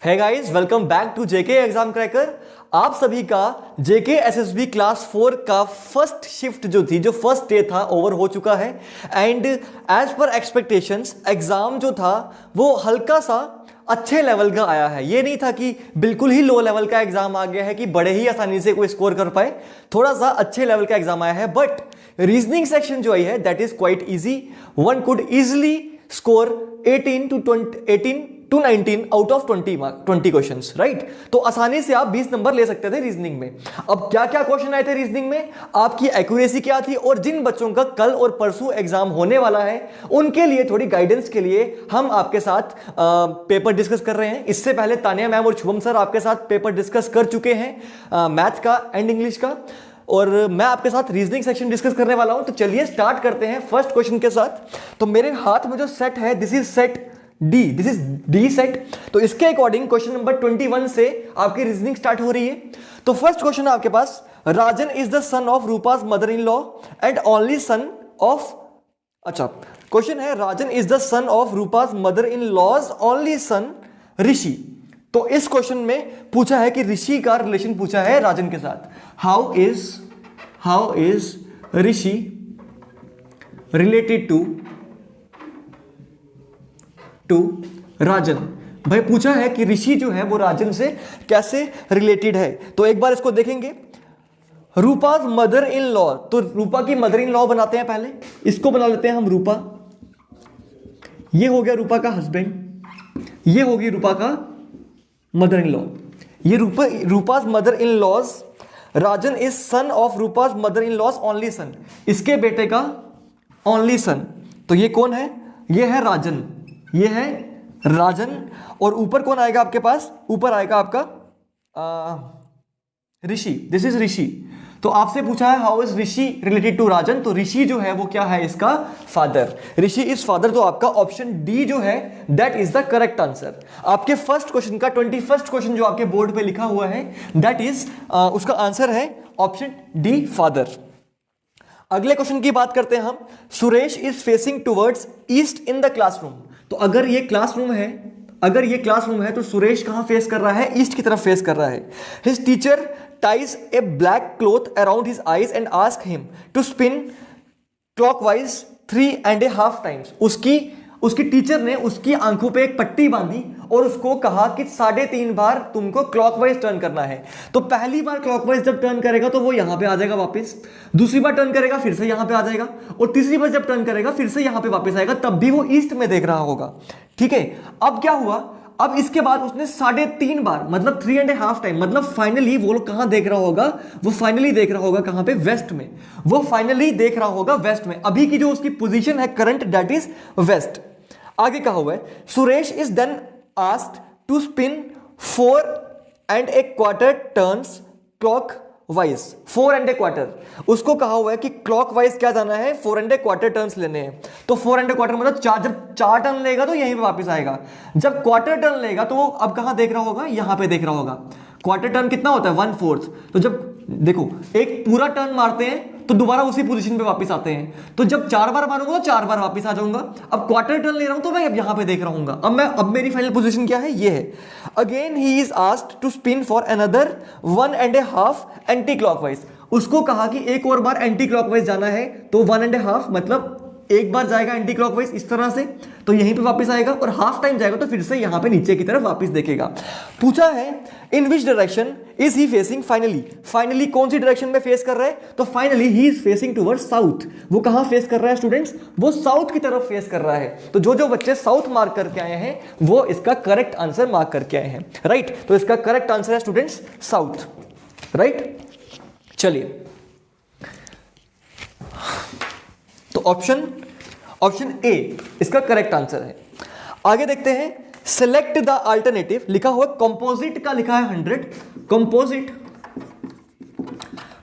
है guys, welcome back to JK exam cracker. आप सभी का जेके एसएसबी क्लास 4 का फर्स्ट शिफ्ट जो फर्स्ट डे था ओवर हो चुका है। And as per expectations exam जो था वो हल्का सा अच्छे लेवल का आया है। ये नहीं था कि बिल्कुल ही लो लेवल का एग्जाम आ गया है कि बड़े ही आसानी से कोई स्कोर कर पाए। थोड़ा सा अच्छे लेवल का एग्जाम आया है। बट रीजनिंग सेक्शन जो आई है that is quite easy. One could easily score 18 to 19 out of 20 questions, right. तो आसानी से आप 20 नंबर ले सकते थे रीजनिंग में। अब क्या क्या क्वेश्चन आए थे रीजनिंग में, आपकी एक्यूरेसी क्या थी, और जिन बच्चों का कल और परसों एग्जाम होने वाला है उनके लिए थोड़ी गाइडेंस के लिए हम आपके साथ पेपर डिस्कस कर रहे हैं। इससे पहले तानिया मैम और शुभम सर आपके साथ पेपर डिस्कस कर चुके हैं मैथ का एंड इंग्लिश का, और मैं आपके साथ रीजनिंग सेक्शन डिस्कस करने वाला हूं। तो चलिए स्टार्ट करते हैं फर्स्ट क्वेश्चन के साथ। तो मेरे हाथ में जो सेट है this is set D, this is D set. तो इसके अकॉर्डिंग क्वेश्चन नंबर 21 से आपकी रीजनिंग स्टार्ट हो रही है। तो फर्स्ट क्वेश्चन है आपके पास, Rajan is the son of Rupa's mother in law and only son of, अच्छा क्वेश्चन है Rajan is the son of Rupa's mother in law's only son Rishi. तो इस क्वेश्चन में पूछा है कि ऋषि का रिलेशन पूछा है राजन के साथ। How is Rishi related to Rajan. भाई पूछा है कि ऋषि जो है वो राजन से कैसे रिलेटेड है। तो एक बार इसको देखेंगे। रूपा मदर इन लॉ, तो रूपा की मदर इन लॉ बनाते हैं पहले, इसको बना लेते हैं हम रूपा। ये हो गया रूपा का हस्बैंड, ये होगी रूपा का मदर इन लॉ। ये Rupa's mother in law's, Rajan is son of Rupa's mother in law's only son, इसके बेटे का ओनली सन। तो ये कौन है, ये है राजन, ये है राजन। और ऊपर कौन आएगा आपके पास, ऊपर आएगा आपका ऋषि, दिस इज ऋषि। तो आपसे पूछा है how is Rishi related to Rajan, तो ऋषि जो है वो क्या है, इसका फादर। Rishi is father. तो आपका ऑप्शन डी जो है that is the correct answer. आपके फर्स्ट क्वेश्चन का 21st क्वेश्चन जो आपके बोर्ड पे लिखा हुआ है दैट इज उसका आंसर है ऑप्शन डी फादर। अगले क्वेश्चन की बात करते हैं हम। Suresh is facing towards east in the classroom. तो अगर ये क्लासरूम है, तो सुरेश कहां फेस कर रहा है, ईस्ट की तरफ फेस कर रहा है। His teacher ties a black cloth around his eyes and ask him to spin clockwise 3.5 times. उसकी टीचर ने उसकी आंखों पे एक पट्टी बांधी और उसको कहा कि 3.5 बार तुमको क्लॉकवाइज टर्न करना है। तो पहली बार क्लॉकवाइज जब टर्न करेगा तो वो यहां पे आ जाएगा वापस, दूसरी बार टर्न करेगा फिर से यहां पे आ जाएगा, और तीसरी बार जब टर्न करेगा फिर से यहां पे वापस आएगा, तब भी वो ईस्ट में देख रहा होगा। ठीक है, अब क्या हुआ, अब इसके बाद उसने 3.5 बार मतलब 3.5 टाइम, मतलब फाइनली वो लोग कहां देख रहा होगा, वो फाइनली देख रहा होगा कहां पे, वेस्ट में। वो फाइनली देख रहा होगा वेस्ट में। अभी की जो उसकी पोजीशन है करंट दैट इज वेस्ट। आगे कहा हुआ है Suresh is then asked to spin 4.25 turns clockwise. 4.25 उसको कहा हुआ है कि क्लॉकवाइज क्या जाना है, 4.25 टर्न्स लेने हैं। तो 4.25 मतलब जब 4 टर्न लेगा तो यहीं पे वापस आएगा, जब क्वार्टर टर्न लेगा तो वो अब कहां देख रहा होगा, यहां पे देख रहा होगा। क्वार्टर टर्न कितना होता है, 1/4। तो जब देखो एक पूरा टर्न मारते हैं तो दोबारा उसी पोजीशन पे वापस आते हैं। तो जब 4 बार मारूंगा तो 4 बार वापस आ जाऊंगा। अब क्वार्टर टर्न ले रहा हूं तो मैं अब यहां पे देख रहा हूंगा। अब मेरी फाइनल पोजीशन क्या है, ये है। Again he is asked to spin for another 1.5 anti clockwise. उसको कहा कि एक और बार एंटी क्लॉकवाइज जाना है, तो 1.5 मतलब एक बार जाएगा एंटी क्लॉकवाइज इस तरह से, तो यहीं पे वापस आएगा, और हाफ टाइम जाएगा तो फिर से यहां पे नीचे की तरफ वापस देखेगा। पूछा है in which direction is he facing finally कौन सी डायरेक्शन में फेस कर रहा है, तो finally he is facing towards south. वो कहां फेस कर रहा है स्टूडेंट्स, वो साउथ की तरफ फेस कर रहा है। तो जो बच्चे साउथ मार्क करके आए हैं वो इसका करेक्ट आंसर मार्क करके आए हैं, राइट। तो इसका करेक्ट आंसर है स्टूडेंट्स साउथ, राइट। चलिए, तो ऑप्शन ए इसका करेक्ट आंसर है। आगे देखते हैं, सिलेक्ट द अल्टरनेटिव। लिखा हुआ कंपोजिट का लिखा है 100।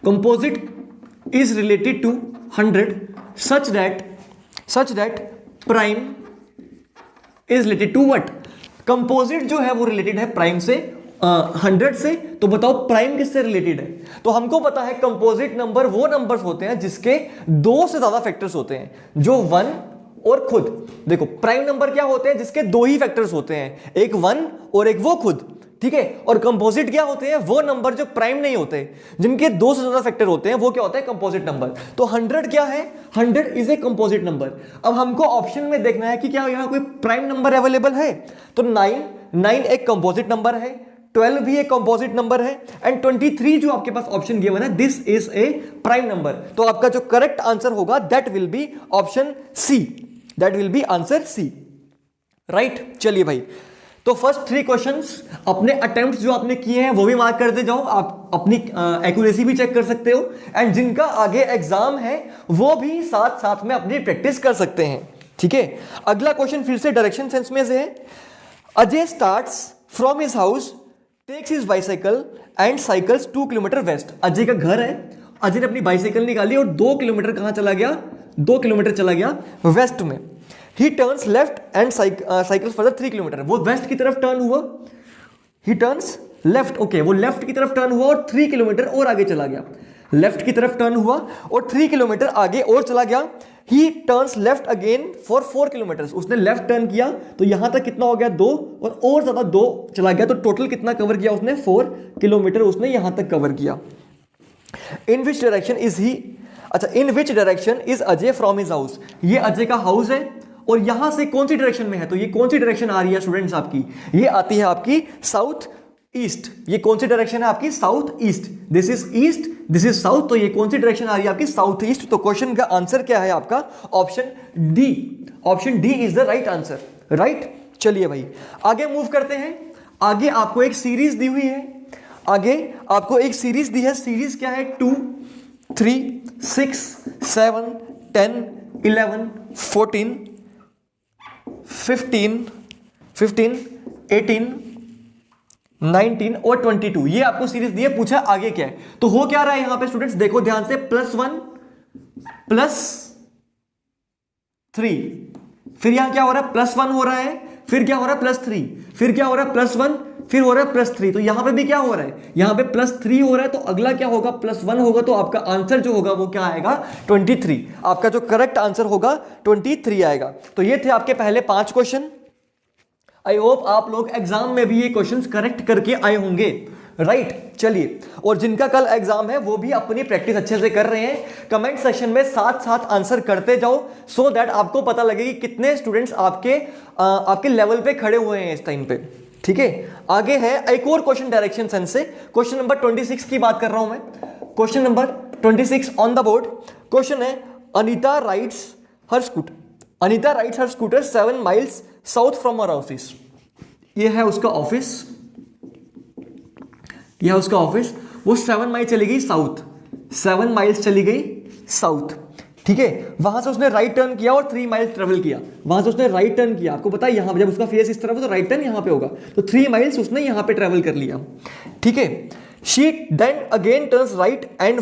Composite is related to 100 such that prime is related to what. Composite जो है वो रिलेटेड है प्राइम से 100 से। तो बताओ प्राइम किससे रिलेटेड है, तो हमको पता है कंपोजिट नंबर वो नंबर्स होते हैं जिसके 2 से ज्यादा फैक्टर्स होते हैं, जो 1 और खुद। देखो प्राइम नंबर क्या होते हैं, जिसके दो ही फैक्टर्स होते हैं, एक 1 और एक वो खुद, ठीक है। और कंपोजिट क्या होते हैं, वो नंबर जो प्राइम नहीं होते, जिनके दो से ज्यादा फैक्टर होते हैं, वो क्या होता है, कंपोजिट नंबर। तो 100 क्या है, 100 इज ए कंपोजिट नंबर। अब हमको ऑप्शन में देखना है कि क्या यहां कोई प्राइम नंबर अवेलेबल है। तो 9 एक कंपोजिट नंबर है, 12 भी एक कंपोजिट नंबर है, एंड 23 जो आपके पास ऑप्शन गिवन है, this is a prime number. तो आपका जो करेक्ट आंसर होगा that will be option C, that will be answer C, right. चलिए भाई, तो फर्स्ट 3 क्वेश्चंस अपने अटेम्प्ट्स जो आपने किए हैं वो भी मार्क करते जाओ, आप अपनी एक्यूरेसी भी चेक कर सकते हो, एंड जिनका आगे एग्जाम है वो भी साथ साथ में अपनी प्रैक्टिस कर सकते हैं, ठीक है। अगला क्वेश्चन फिर से डायरेक्शन सेंस में से है। Ajay starts from his house, takes his bicycle and cycles 2 kilometre west. Ajay का घर है, अजय ने अपनी बाइसाइकिल निकाली और 2 किलोमीटर कहां चला गया, 2 किलोमीटर चला गया वेस्ट में। He turns left and cycles further 3 kilometre. वो वेस्ट की तरफ टर्न हुआ, he turns left, ओके वो लेफ्ट की तरफ टर्न हुआ और 3 किलोमीटर और आगे चला गया। लेफ्ट की तरफ टर्न हुआ और 3 किलोमीटर आगे और चला गया। He turns left again for 4 kilometre. उसने लेफ्ट टर्न किया तो यहां तक कितना हो गया, 2, और ज्यादा 2 चला गया, तो टोटल कितना कवर किया उसने, 4 किलोमीटर उसने यहां तक कवर किया। इन विच डायरेक्शन इज ही, अच्छा in which direction is Ajay from his house. ये अजय का हाउस है और यहां से कौन सी डायरेक्शन में है, तो ये कौन सी डायरेक्शन आ रही है स्टूडेंट्स आपकी, ये आती है आपकी साउथ ईस्ट। ये कौन सी डायरेक्शन है आपकी, south east. This is east, this is south, तो ये कौन सी डायरेक्शन आ रही है आपकी, साउथ ईस्ट। तो क्वेश्चन का आंसर क्या है आपका, option D, option D is the right answer, right. चलिए भाई आगे मूव करते हैं। आगे आपको एक सीरीज दी हुई है, आगे आपको एक सीरीज दी है। सीरीज क्या है, 2, 3, 6, 7, 10, 11, 14, 15, 18, 19 और 22, ये आपको सीरीज दी है। पूछा आगे क्या है, तो हो क्या रहा है यहां पे स्टूडेंट्स, देखो ध्यान से, +1 +3, फिर यहां क्या हो रहा है, +1 हो रहा है, फिर क्या हो रहा है, +3, फिर क्या हो रहा है, +1, फिर हो रहा है +3। तो यहां पे भी क्या हो रहा है, यहां पे +3 हो रहा है, तो अगला क्या होगा, +1 होगा, तो आपका आंसर जो होगा वो क्या आएगा, 23। आपका जो करेक्ट आंसर होगा 23 आएगा। तो ये थे आपके पहले 5 क्वेश्चन। आई होप आप लोग एग्जाम में भी ये क्वेश्चंस करेक्ट करके आए होंगे, राइट। चलिए, और जिनका कल एग्जाम है वो भी अपनी प्रैक्टिस अच्छे से कर रहे हैं। कमेंट सेक्शन में साथ साथ आंसर करते जाओ, सो दैट आपको पता लगे कि कितने स्टूडेंट्स आपके लेवल पे खड़े हुए हैं इस टाइम पे, ठीक है। आगे है एक और क्वेश्चन डायरेक्शन सेंस से, क्वेश्चन नंबर 26 की बात कर रहा हूं मैं। Question number 26 on the board. Question है, Anita rides her scooter 7 miles south from her office. ये है उसका ऑफिस, यह है उसका ऑफिस। वो 7 माइल चली गई साउथ, 7 माइल्स चली गई साउथ, ठीक है। वहां से उसने राइट टर्न किया और 3 माइल्स ट्रेवल किया। वहां से उसने राइट टर्न किया, आपको पता है यहां जब उसका फेस इस तरफ है तो राइट टर्न यहां पे होगा, तो 3 माइल्स उसने यहां पे ट्रेवल कर लिया, ठीक है। She then again turns right and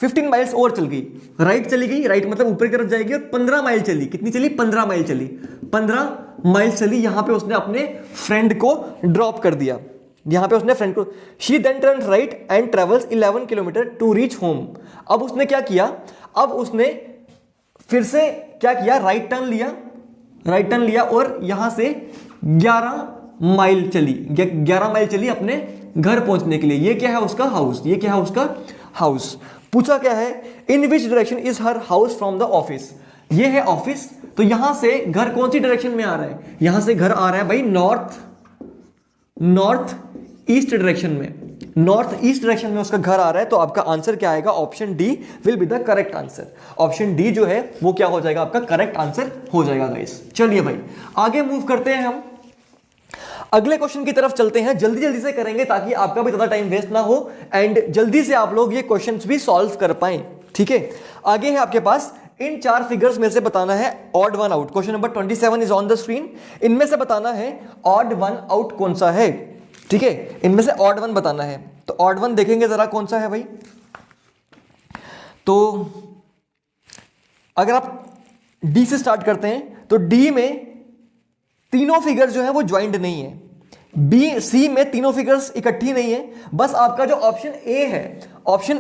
15 miles और चल गई, राइट चली गई, राइट मतलब ऊपर की तरफ जाएगी, और 15 माइल चली। कितनी चली, 15 माइल चली, 15 माइल चली। यहां पे उसने अपने फ्रेंड को ड्रॉप कर दिया, यहां पे उसने फ्रेंड को। She then turns right and travels 11 kilometre to reach home. अब उसने क्या किया, अब उसने फिर से क्या किया, राइट टर्न लिया और यहां से 11 माइल चली अपने घर पहुंचने के लिए। ये क्या है उसका हाउस, पूछा क्या है, in which direction is her house from the office. ये है ऑफिस, तो यहां से घर कौन सी डायरेक्शन में आ रहा है, यहां से घर आ रहा है भाई नॉर्थ ईस्ट डायरेक्शन में उसका घर आ रहा है। तो आपका आंसर क्या आएगा, option D will be the correct answer. Option D जो है वो क्या हो जाएगा, आपका करेक्ट आंसर हो जाएगा गाइस। चलिए भाई आगे मूव करते हैं, हम अगले क्वेश्चन की तरफ चलते हैं। जल्दी से करेंगे ताकि आपका भी ज्यादा टाइम वेस्ट ना हो एंड जल्दी से आप लोग ये क्वेश्चंस भी सॉल्व कर पाएं, ठीक है। आगे है आपके पास, इन 4 फिगर्स में से बताना है odd one out. Question number 27 is on the screen. इनमें से बताना है ऑड वन आउट कौन सा है, ठीक है। इनमें से ऑड वन बताना है, तो ऑड वन देखेंगे जरा कौन सा है भाई। तो अगर आप डी से स्टार्ट करते हैं तो डी में तीनों फिगर जो है वो ज्वाइंट नहीं है, बी सी में तीनों फिगर्स इकट्ठी नहीं है। बस आपका जो ऑप्शन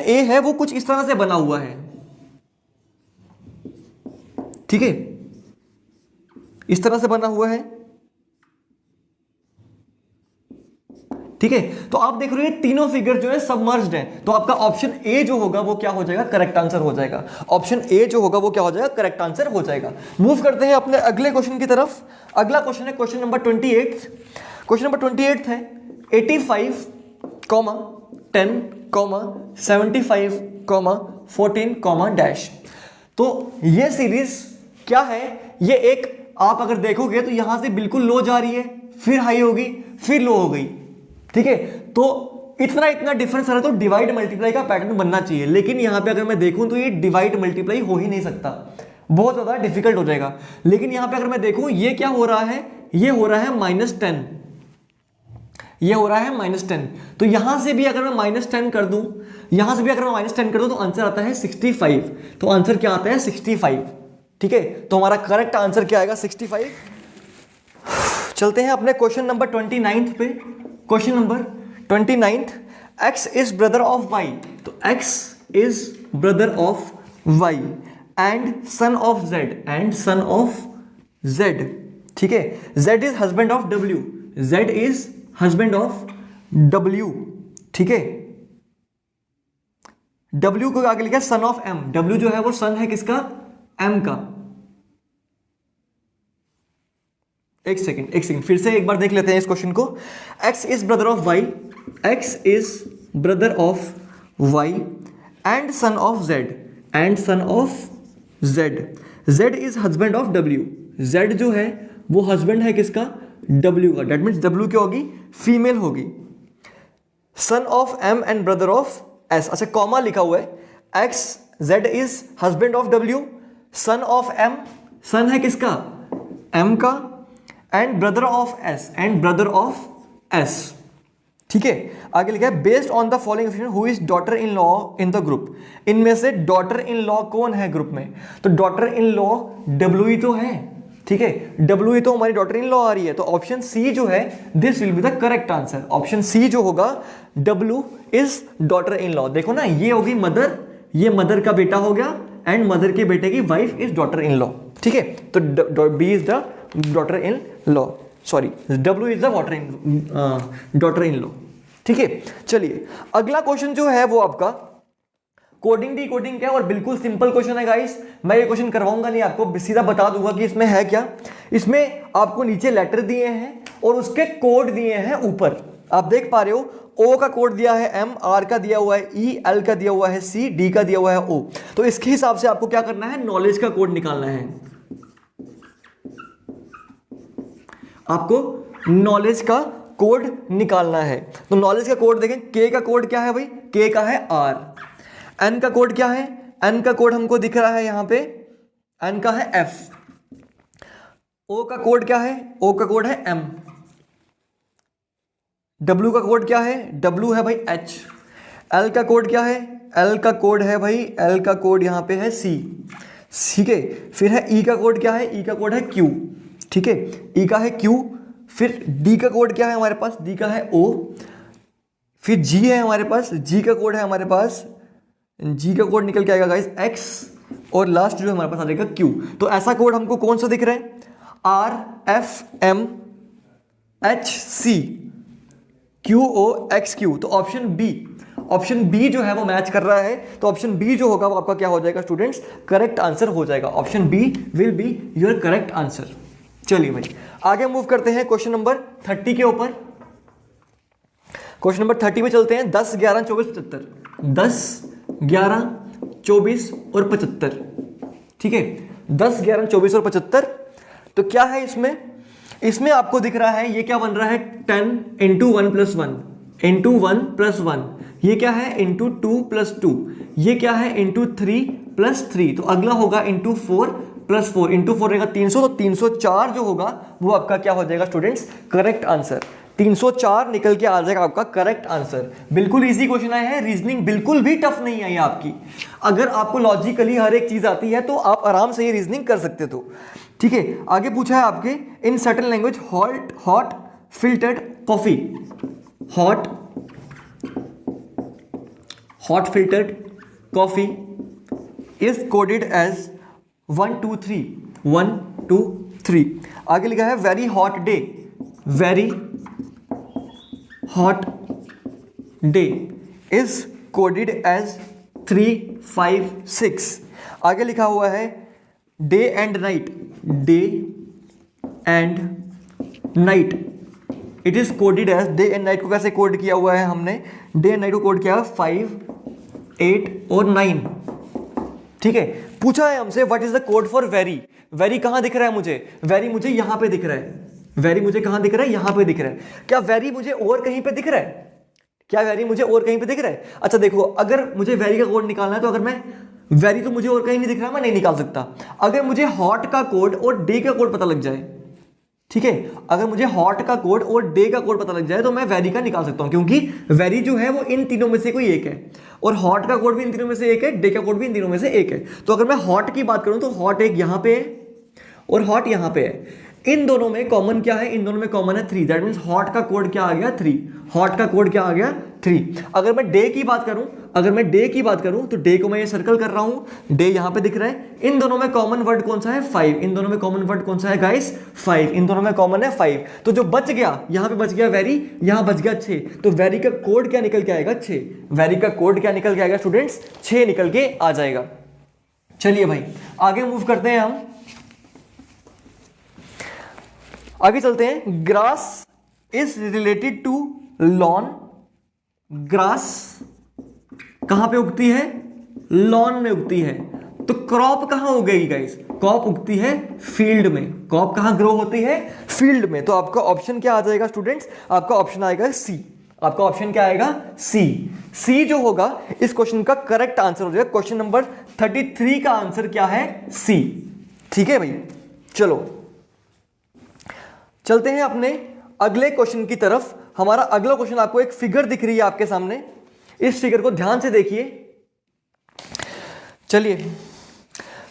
ए है वो कुछ इस तरह से बना हुआ है, ठीक है, इस तरह से बना हुआ है। ठीक है, तो आप देख रहे हो ये तीनों फिगर जो है सबमर्ज्ड हैं, तो आपका ऑप्शन ए जो होगा वो क्या हो जाएगा, करेक्ट आंसर हो जाएगा। ऑप्शन ए जो होगा वो क्या हो जाएगा, करेक्ट आंसर हो जाएगा। मूव करते हैं अपने अगले क्वेश्चन की तरफ। अगला क्वेश्चन है क्वेश्चन नंबर 28। क्वेश्चन नंबर 28 है 85, 10, 75, 14, डैश। तो ये सीरीज क्या है, ये एक आप अगर देखोगे तो यहां से बिल्कुल लो जा रही है, फिर हाई होगी, फिर लो हो गई। ठीक है, तो इतना डिफरेंस आ रहा है, तो डिवाइड मल्टीप्लाई का पैटर्न बनना चाहिए, लेकिन यहां पे अगर मैं देखूं तो ये डिवाइड मल्टीप्लाई हो ही नहीं सकता, बहुत ज्यादा डिफिकल्ट हो जाएगा। लेकिन यहां पे अगर मैं देखूं ये क्या हो रहा है, ये हो रहा है -10, ये हो रहा है -10। तो यहां से भी अगर मैं -10 कर दूं, यहां से भी अगर मैं -10 कर दूं तो आंसर आता है 65। तो आंसर क्या आता है 65। ठीक है, तो हमारा करेक्ट आंसर क्या आएगा 65। चलते हैं अपने क्वेश्चन नंबर 29 पे। Question number 29, x is brother of y। तो x is brother of y and son of z, and son of z। ठीक है, z is husband of w, z is husband of w। ठीक है, w को आगे लिखा son of m, w जो है वो सन है किसका, m का। एक सेकंड फिर से एक बार देख लेते हैं इस क्वेश्चन को। x is brother of y, x is brother of y and son of z, and son of z, z is husband of w, z जो है वो हस्बैंड है किसका, w का। डेट मीन्स w क्या होगी, फीमेल होगी। Son of m and brother of s, अच्छा कॉमा लिखा हुआ है, x z is husband of w, son of m, सन है किसका, m का, and brother of s, and brother of s। ठीक है, आगे लिखा है based on the following who is daughter in law in the group. इनमें से डॉटर इन लॉ कौन है ग्रुप में, तो डॉटर इन लॉ डब्ल्यू ही तो है। ठीक है, डब्ल्यू ही तो हमारी डॉटर इन लॉ आ रही है, तो ऑप्शन सी जो है this will be the correct answer. Option C जो होगा W is daughter in law. देखो ना, ये होगी मदर, ये मदर का बेटा हो गया, एंड मदर के बेटे की wife is daughter in law. ठीक है, तो B is the daughter in law, sorry W is the daughter in law. ठीक है, चलिए अगला क्वेश्चन जो है वो आपका कोडिंग डी कोडिंग क्या है, और बिल्कुल सिंपल क्वेश्चन है गाइस। मैं ये क्वेश्चन करवाऊंगा नहीं, आपको सीधा बता दूंगा कि इसमें है क्या। इसमें आपको नीचे लेटर दिए हैं और उसके कोड दिए हैं ऊपर, आप देख पा रहे हो। O का कोड दिया है M, R का दिया हुआ है E, L का दिया हुआ है C, D का दिया हुआ है O। तो इसके हिसाब से आपको क्या करना है, नॉलेज का कोड निकालना है। आपको नॉलेज का कोड निकालना है, तो नॉलेज का कोड देखें। K का कोड क्या है भाई, K का है R। N का कोड क्या है, N का कोड हमको दिख रहा है यहां पे, N का है F। O का कोड क्या है, O का कोड है M। W का कोड क्या है, W है भाई H। L का कोड क्या है, L का कोड है भाई, L का कोड यहां पे है C। ठीक है, फिर है E का कोड क्या है, E का कोड है Q। ठीक है, E का है Q। फिर D का कोड क्या है हमारे पास, D का है O। फिर G है हमारे पास, G का कोड है हमारे पास, G का कोड निकल के आएगा गाइस X, और लास्ट जो हमारे पास आ जाएगा Q। तो ऐसा कोड हमको कौन सा दिख रहा है, R F M H C Q O X Q। तो ऑप्शन बी जो है वो मैच कर रहा है, तो ऑप्शन बी जो होगा वो आपका क्या हो जाएगा स्टूडेंट्स, करेक्ट आंसर हो जाएगा। Option B will be your correct answer. चलिए भाई आगे मूव करते हैं क्वेश्चन नंबर 30 के ऊपर। क्वेश्चन नंबर 30 में चलते हैं। 10, 11, 24, 75। 10, 11, 24 और 75। ठीक है, 10, 11, 24 और 75। तो क्या है इसमें आपको दिख रहा है ये क्या बन रहा है, 10 इंटू 1 प्लस 1 इंटू 1 प्लस 1। ये क्या है, इंटू 2 प्लस 2। ये क्या है, इंटू 3 प्लस 3। तो अगला होगा इंटू 4 प्लस 4। इंटू 4 रहेगा 300, तो 304 जो होगा वो आपका क्या हो जाएगा स्टूडेंट्स, करेक्ट आंसर। 304 निकल के आ जाएगा आपका करेक्ट आंसर। बिल्कुल इजी क्वेश्चन आया है, रीजनिंग बिल्कुल भी टफ नहीं आई आपकी। अगर आपको लॉजिकली हर एक चीज आती है तो आप आराम से ये रीजनिंग कर सकते तो। ठीक है, आगे पूछा है आपके in certain language hot filtered coffee. Hot filtered coffee is coded as 1 2 3, 1 2 3। आगे लिखा है very hot day, very hot day is coded as 3 5 6। आगे लिखा हुआ है day and night, day and night it is coded as, day and night को कैसे code किया हुआ है हमने, डे एंड नाइट को कोड किया है 5 8 और 9। ठीक है, पूछा है हमसे what is the code for very. Very कहां दिख रहा है मुझे, वेरी मुझे यहां पे दिख रहा है, वेरी मुझे कहां दिख रहा है, यहां पे दिख रहा है। क्या वेरी मुझे और कहीं पे दिख रहा है, क्या वेरी मुझे और कहीं पे दिख रहा है? अच्छा देखो, अगर मुझे वेरी का कोड निकालना है तो अगर मैं वेरी तो मुझे और कहीं नहीं दिख रहा, मैं नहीं निकाल सकता। अगर मुझे हॉट का कोड और डे का कोड पता लग जाए, ठीक है, अगर मुझे हॉट का कोड और डे का कोड पता लग जाए तो मैं वेरी का निकाल सकता हूं, क्योंकि वेरी जो है वो इन तीनों में से कोई एक है और हॉट का कोड भी इन तीनों में से एक है, डे का कोड भी इन तीनों में से एक है। तो अगर मैं हॉट की बात करूं तो हॉट एक यहां पे है और हॉट यहां पे है। इन दोनों में कॉमन क्या है, इन दोनों में कॉमन है 3। दैट मींस हॉट का कोड क्या आ गया 3, हॉट का कोड क्या आ गया 3। अगर मैं डे की बात करूं, अगर मैं डे की बात करूं तो डे को मैं ये सर्कल कर रहा हूं, डे यहां पे दिख रहा है। इन दोनों में कॉमन वर्ड कौन सा है 5, इन दोनों में कॉमन वर्ड कौन सा है गाइस 5, इन दोनों में कॉमन है 5। तो जो बच गया, यहां पे बच गया वेरी, यहां बच गया 6, तो वेरी का कोड क्या निकल के आएगा 6। वेरी का कोड क्या निकल के आएगा स्टूडेंट्स 6 निकल के आ जाएगा। चलिए भाई आगे मूव करते हैं, हम आगे चलते हैं। Grass is related to lawn, grass कहां पे उगती है, लॉन में उगती है। तो क्रॉप कहां उगेगी गाइस, क्रॉप उगती है फील्ड में। क्रॉप कहां ग्रो होती है, फील्ड में। तो आपका ऑप्शन क्या आ जाएगा स्टूडेंट्स, आपका ऑप्शन आएगा सी, आपका ऑप्शन क्या आएगा सी। सी जो होगा इस क्वेश्चन का करेक्ट आंसर हो जाएगा। क्वेश्चन नंबर 33 का आंसर क्या है सी। ठीक है भाई, चलो चलते हैं अपने अगले क्वेश्चन की तरफ। हमारा अगला क्वेश्चन, आपको एक फिगर दिख रही है आपके सामने, इस फिगर को ध्यान से देखिए। चलिए,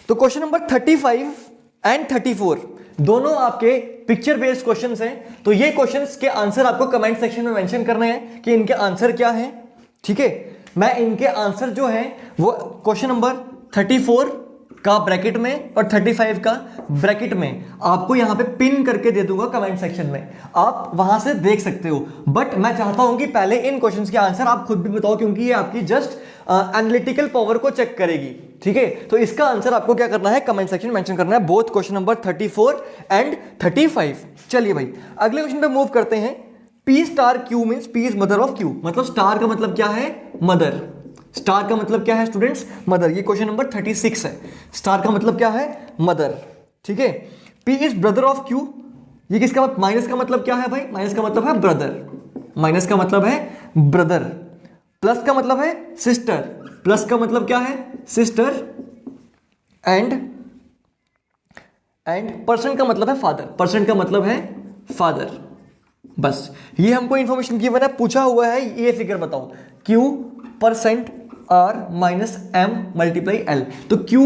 तो क्वेश्चन नंबर 35 एंड 34 दोनों आपके पिक्चर बेस्ड क्वेश्चंस हैं। तो ये क्वेश्चंस के आंसर आपको कमेंट सेक्शन में मेंशन करने हैं कि इनके आंसर क्या हैं। ठीक है, मैं इनके आंसर जो हैं वो क्वेश्चन नंबर 34 का ब्रैकेट में और 35 का ब्रैकेट में आपको यहां पे पिन करके दे दूंगा कमेंट सेक्शन में, आप वहां से देख सकते हो। बट मैं चाहता हूं कि पहले इन क्वेश्चंस के आंसर आप खुद भी बताओ, क्योंकि ये आपकी जस्ट एनालिटिकल पावर को चेक करेगी। ठीक है, तो इसका आंसर आपको क्या करना है, कमेंट सेक्शन में मेंशन करना है, बोथ क्वेश्चन नंबर 34 एंड 35। चलिए भाई अगले क्वेश्चन पे मूव करते हैं। P star Q means P is mother of Q, मतलब स्टार का मतलब क्या है, मदर। स्टार का मतलब क्या है स्टूडेंट्स, मदर। ये क्वेश्चन नंबर 36 है। स्टार का मतलब क्या है, मदर। ठीक है, P is brother of Q, ये किसका मतलब, माइनस का मतलब क्या है भाई, माइनस का मतलब है ब्रदर, माइनस का मतलब है ब्रदर। प्लस का मतलब है सिस्टर, प्लस का मतलब क्या है सिस्टर। एंड परसेंट का मतलब है फादर, परसेंट का मतलब है फादर। बस ये हमको इंफॉर्मेशन की मैंने पूछा हुआ है, ये फिगर बताओ। Q percent R minus M multiply L। तो Q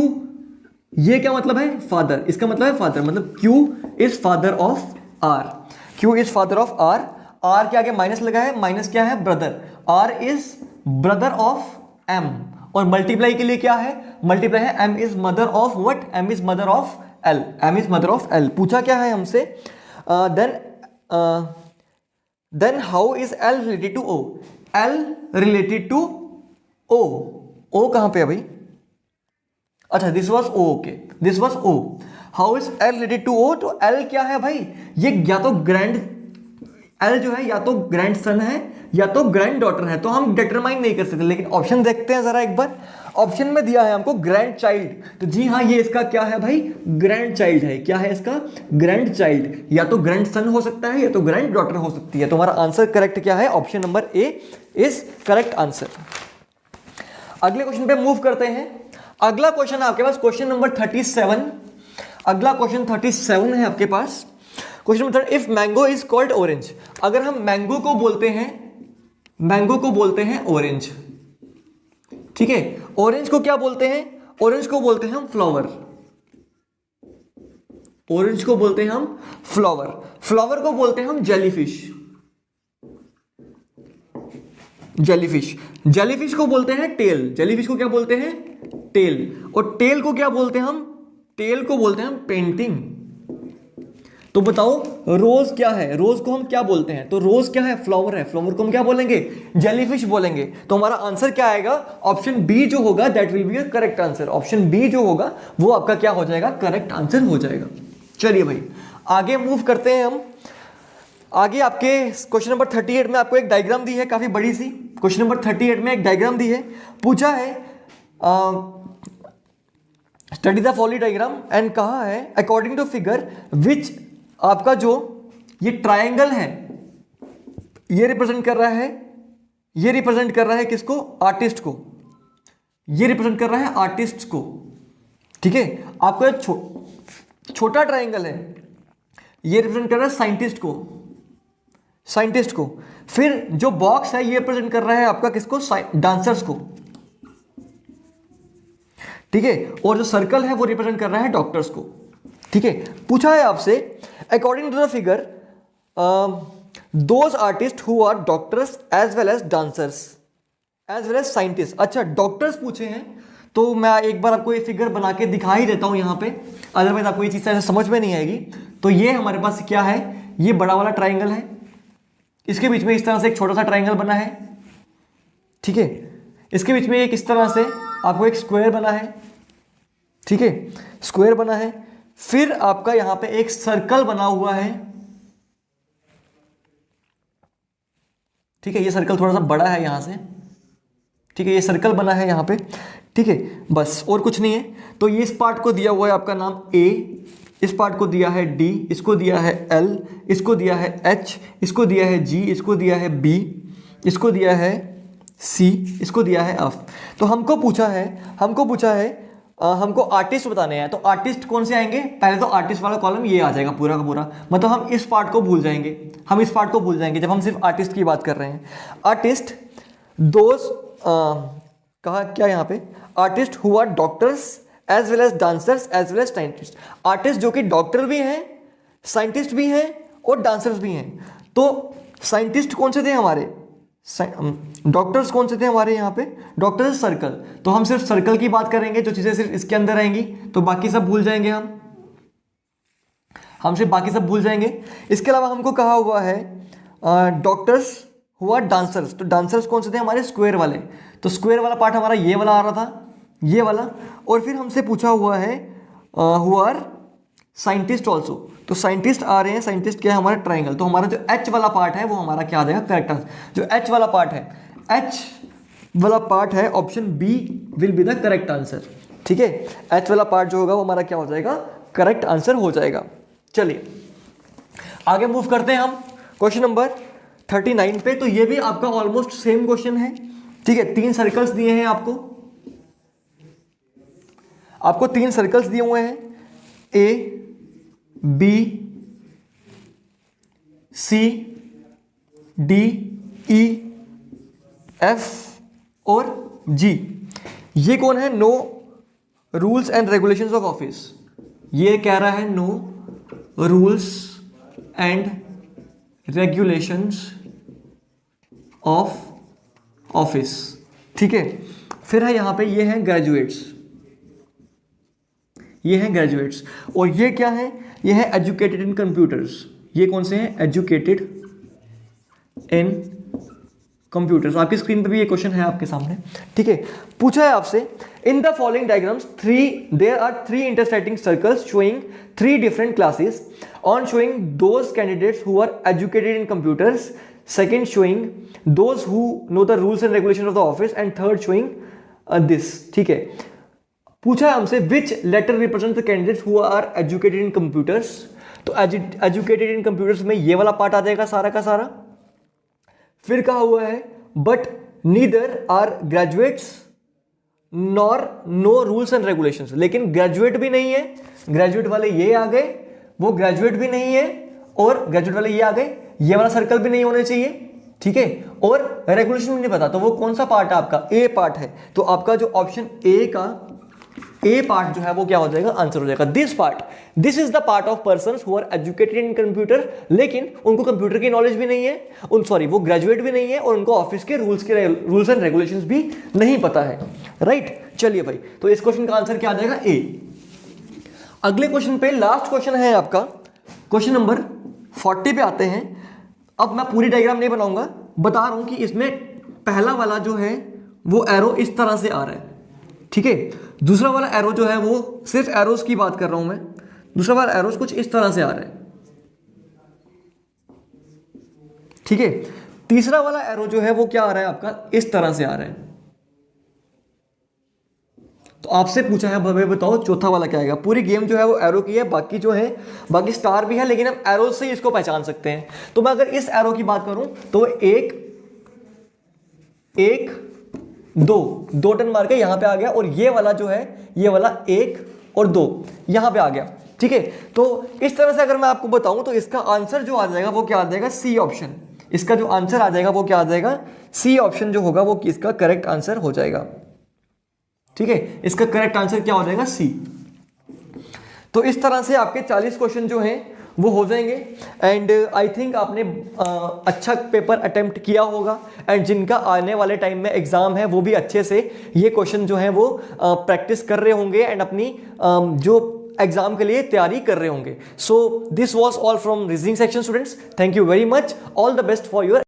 ये क्या मतलब है, फादर, इसका मतलब है फादर, मतलब Q is father of R, Q is father of R। R के आगे माइनस लगा है, माइनस क्या है brother, R is brother of M। और मल्टीप्लाई के लिए क्या है, मल्टीप्लाई है M is mother of what, M is mother of L, M is mother of L। पूछा क्या है हमसे, then how is L related to O, L related to O, O कहां पे है भाई, अच्छा this was O, okay this was O। How is L related to O, तो L क्या है भाई, ये या तो ग्रैंड, L जो है या तो ग्रैंड सन है या तो ग्रैंड डॉटर है, तो हम डिटरमाइन नहीं कर सकते। लेकिन ऑप्शन देखते हैं जरा एक बार, ऑप्शन में दिया है हमको ग्रैंड चाइल्ड, तो जी हाँ ये इसका क्या है भाई, ग्रैंड चाइल्ड है। क्या है इसका, ग्रैंड चाइल्ड, या तो ग्रैंड सन हो सकता है या तो ग्रैंड डॉटर हो सकती है। तो हमारा आंसर करेक्ट क्या है, option number A is correct answer. अगले क्वेश्चन पे मूव करते हैं। अगला क्वेश्चन आपके पास क्वेश्चन नंबर 37, अगला क्वेश्चन 37 है आपके पास। Question number, if mango is called orange, अगर हम मैंगो को बोलते हैं, मैंगो को बोलते हैं ऑरेंज, ठीक है, ऑरेंज को क्या बोलते हैं, ऑरेंज को बोलते हैं हम फ्लावर, ऑरेंज को बोलते हैं हम फ्लावर, फ्लावर को बोलते हैं हम जेलीफिश, जेलीफिश, जेलीफिश को बोलते हैं टेल, जेलीफिश को क्या बोलते हैं टेल, और टेल को क्या बोलते हैं हम टेल को बोलते हैं हम पेंटिंग। तो बताओ रोज क्या है, रोज को हम क्या बोलते हैं? तो रोज क्या है? फ्लावर है। फ्लावर को हम क्या बोलेंगे? जेलीफिश बोलेंगे। तो हमारा आंसर क्या आएगा? ऑप्शन बी जो होगा that will be a correct answer. Option B जो होगा वो आपका क्या हो जाएगा? करेक्ट आंसर हो जाएगा। चलिए भाई आगे मूव करते हैं हम। आगे आपके क्वेश्चन नंबर 38 में आपको एक डायग्राम दी है काफी बड़ी सी। क्वेश्चन नंबर 38 में एक डायग्राम दी है, पूछा है study the following diagram and कहा है अकॉर्डिंग टू फिगर विच, आपका जो ये ट्रायंगल है ये रिप्रेजेंट कर रहा है, ये रिप्रेजेंट कर रहा है किसको? आर्टिस्ट को। ये रिप्रेजेंट कर रहा है आर्टिस्ट को, ठीक है। आपका छोटा ट्रायंगल है, ये रिप्रेजेंट कर रहा है साइंटिस्ट को, साइंटिस्ट को। फिर जो बॉक्स है ये रिप्रेजेंट कर रहा है आपका किसको? डांसर्स को, ठीक है। और जो सर्कल है वो रिप्रेजेंट कर रहा है डॉक्टर्स को, ठीक है। पूछा है आपसे according to the figure those artist who are doctors as well as dancers as well as scientist. अच्छा डॉक्टर्स पूछे हैं तो मैं एक बार आपको ये फिगर बना के दिखा ही देता हूं यहां पे, अदरवाइज आपको ये चीज ऐसे समझ में नहीं आएगी। तो ये हमारे पास क्या है? ये बड़ा वाला ट्राइंगल है, इसके बीच में इस तरह से एक छोटा सा ट्राइंगल बना है, ठीक है। इसके बीच में एक इस तरह से आपको एक स्क्वायर बना है, ठीक है, स्क्वायर बना है। फिर आपका यहां पे एक सर्कल बना हुआ है, ठीक है। ये सर्कल थोड़ा सा बड़ा है यहां से, ठीक है। ये सर्कल बना है यहां पे, ठीक है, बस और कुछ नहीं है। तो ये इस पार्ट को दिया हुआ है आपका नाम ए, इस पार्ट को दिया है डी, इसको दिया है एल, इसको दिया है एच, इसको दिया है जी, इसको दिया है बी, इसको दिया है सी, इसको दिया है एफ। तो हमको पूछा है हमको आर्टिस्ट बताने हैं। तो आर्टिस्ट कौन से आएंगे? पहले तो आर्टिस्ट वाला कॉलम ये आ जाएगा पूरा का पूरा, मतलब हम इस पार्ट को भूल जाएंगे, हम इस पार्ट को भूल जाएंगे जब हम सिर्फ आर्टिस्ट की बात कर रहे हैं। आर्टिस्ट दोज कहा क्या यहाँ पे? Artist who are doctors as well as dancers as well as scientist. Artist जो कि डॉक्टर भी हैं, साइंटिस्ट भी हैं और डांसर्स भी हैं। तो साइंटिस्ट कौन से थे हमारे? डॉक्टर्स कौन से थे हमारे यहाँ पे? Doctors circle. तो हम सिर्फ सर्कल की बात करेंगे, जो चीजें सिर्फ इसके अंदर रहेंगी, तो बाकी सब भूल जाएंगे हम सिर्फ बाकी सब भूल जाएंगे। इसके अलावा हमको कहा हुआ है डॉक्टर्स हु आर डांसर्स। तो डांसर्स कौन से थे हमारे? स्क्वायर वाले। तो स्क्वायर वाला पार्ट हमारा ये वाला आ रहा था, ये वाला। और फिर हमसे पूछा हुआ है हु आर साइंटिस्ट ऑल्सो। तो साइंटिस्ट आ रहे हैं, साइंटिस्ट क्या है? हमारा ट्राइंगल। तो हमारा जो एच वाला पार्ट है वो हमारा क्या आ जाएगा? Correct answer. जो एच वाला पार्ट है, एच वाला पार्ट है, option B will be the correct answer, ठीक है। एच वाला पार्ट जो होगा वो हमारा क्या हो जाएगा? करेक्ट आंसर हो जाएगा। चलिए आगे मूव करते हैं हम क्वेश्चन नंबर 39 पे। तो ये भी आपका ऑलमोस्ट सेम क्वेश्चन है, ठीक है। 3 सर्कल्स दिए हैं आपको 3 सर्कल्स दिए हुए हैं, A B C D E F और जी। ये कौन है? No rules and regulations of office. ये कह रहा है no rules and regulations of office, ठीक है। फिर है यहां पे ये है ग्रेजुएट्स, ये हैं ग्रेजुएट्स। और ये क्या है? ये है एजुकेटेड इन कंप्यूटर्स। ये कौन से हैं? Educated in computers. आपकी स्क्रीन पे भी ये क्वेश्चन है आपके सामने, ठीक है। पूछा है आपसे in the following diagrams there are 3 intersecting circles showing 3 different classes on showing those candidates who are educated in computers, second showing those who know the rules and regulation of the office and third showing this, ठीक है। पूछा है हमसे which letter represent the candidates who are educated in computers. तो educated in computers में ये वाला part आ जाएगा सारा का सारा। फिर कहा हुआ है but neither are graduates nor no rules and regulations. लेकिन ग्रेजुएट भी नहीं है, ग्रेजुएट वाले ये आ गए, वो ग्रेजुएट भी नहीं है, और ग्रेजुएट वाले ये आ गए, ये वाला सर्कल भी नहीं होने चाहिए, ठीक है। और रेगुलेशन भी नहीं पता, तो वो कौन सा पार्ट है आपका? ए पार्ट है। तो आपका जो ऑप्शन ए का ए पार्ट जो है वो क्या हो जाएगा? आंसर हो जाएगा। This is the part of persons who are educated in computer, लेकिन उनको कंप्यूटर की नॉलेज भी नहीं है, वो ग्रेजुएट भी नहीं है, और उनको ऑफिस के रूल्स एंड रेगुलेशंस भी नहीं पता है, राइट। चलिए भाई, तो इस क्वेश्चन का आंसर क्या आ जाएगा? ए। अगले क्वेश्चन पे, लास्ट क्वेश्चन है आपका, क्वेश्चन नंबर 40 पे आते हैं। अब मैं पूरी डायग्राम नहीं बनाऊंगा, बता रहा हूं कि इसमें पहला वाला जो है वो एरो इस तरह से आ रहा है, ठीक है। दूसरा वाला एरो जो है वो, सिर्फ एरोस की बात कर रहा हूं मैं, दूसरा वाला एरोस कुछ इस तरह से आ रहा है, ठीक है। तीसरा वाला एरो जो है वो क्या आ रहा है आपका, इस तरह से आ रहा है। तो आपसे पूछा है भाई बताओ चौथा वाला क्या आएगा। पूरी गेम जो है वो एरो की है, बाकी जो है बाकी स्टार भी है, लेकिन हम एरो से ही इसको पहचान सकते हैं। तो मैं अगर इस एरो की बात करूं तो एक एक दो टन मार के यहां पे आ गया, और ये वाला जो है ये वाला 1 और 2 यहां पे आ गया, ठीक है। तो इस तरह से अगर मैं आपको बताऊं तो इसका आंसर जो आ जाएगा वो क्या आ जाएगा, सी ऑप्शन। इसका जो आंसर आ जाएगा वो क्या आ जाएगा, सी ऑप्शन जो होगा वो इसका करेक्ट आंसर हो जाएगा, ठीक है। इसका करेक्ट आंसर क्या हो जाएगा, सी। तो इस तरह से आपके 40 क्वेश्चन जो हैं वो हो जाएंगे। एंड आई थिंक आपने अच्छा पेपर अटेम्प्ट किया होगा, एंड जिनका आने वाले टाइम में एग्जाम है वो भी अच्छे से ये क्वेश्चन जो हैं वो प्रैक्टिस कर रहे होंगे एंड अपनी जो एग्जाम के लिए तैयारी कर रहे होंगे। So this was all from reasoning section students. Thank you very much, all the best for your